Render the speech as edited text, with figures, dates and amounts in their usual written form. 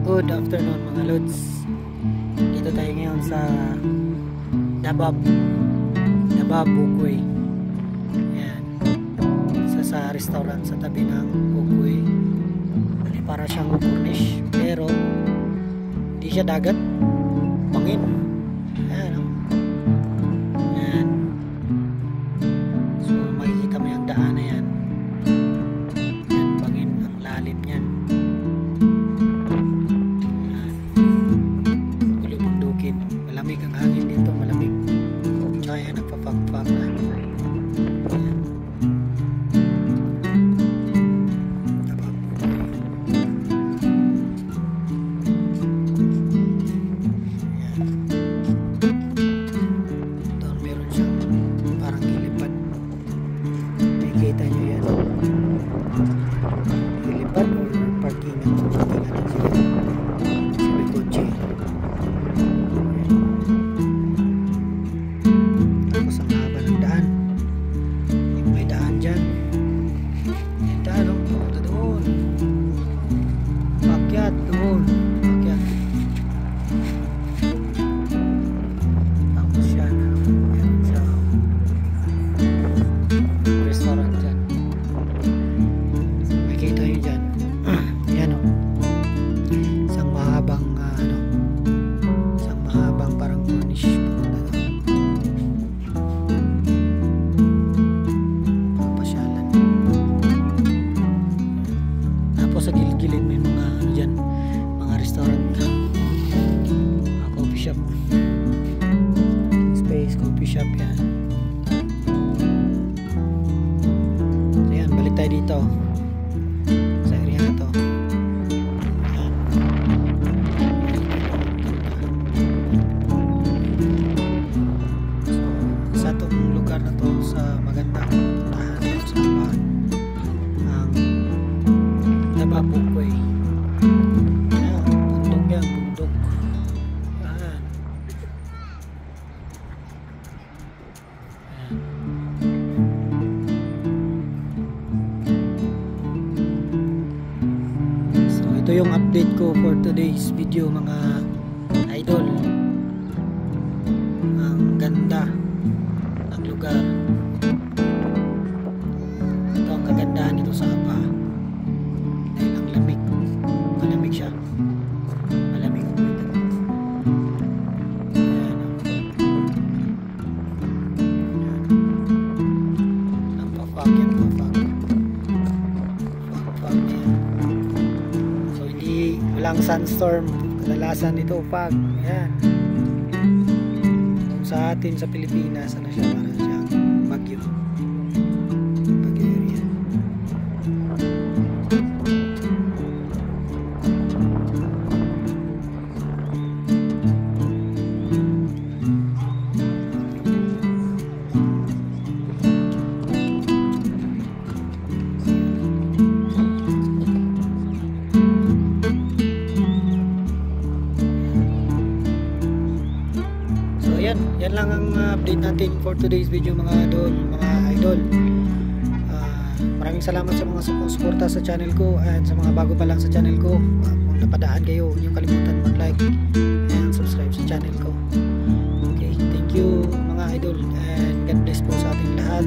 Good afternoon mga lods. Dito tayo ngayon sa Dabab Bukway. Ayan. Sa restaurant sa tabi ng Bukway. Para siyang furnish pero hindi siya dagat. Bangin. Ayan. Ayan. So makikita mo yung daan na yan. Ayan, bangin ang lalim yan. Malamig ang hangin dito, malamig. Tsaka yan, nagpapagpag na. Ayan. Doon meron siyang parang ilipad. Nakikita nyo yan. Ilipad or parking. Sa may kotse. Doon, akyat. Tapos yan, meron siya restaurant dyan. Makikita nyo dyan. Yan o. Isang mahabang isang mahabang parang furnish. Papasyalan. Tapos sa gilid-gilid may mga dyan, restaurant, coffee shop, space, coffee shop yan. So yan, balik tayo dito sa area na to. Yan. So sa itong lugar na to, sa magandang puntahan sa bahan ang Dabab Bukway. Bundok. Ayan. Ayan. So ito yung update ko for today's video mga idol. Ang ganda ng lugar. Ito ang kagandahan nito sa Aba. Dahil ang lamig. Malamig siya. Walang sunstorm, kadalasan ito pag yan. Kung sa atin sa Pilipinas ano siya, parang siyang bagyo area. Yan lang ang update natin for today's video mga idol. Maraming salamat sa mga sumusuporta sa channel ko and sa mga bago pa lang sa channel ko. Kung napadaan kayo, huwag niyong kalimutan mag-like and subscribe sa channel ko. Okay, thank you mga idol and God bless po sa ating lahat.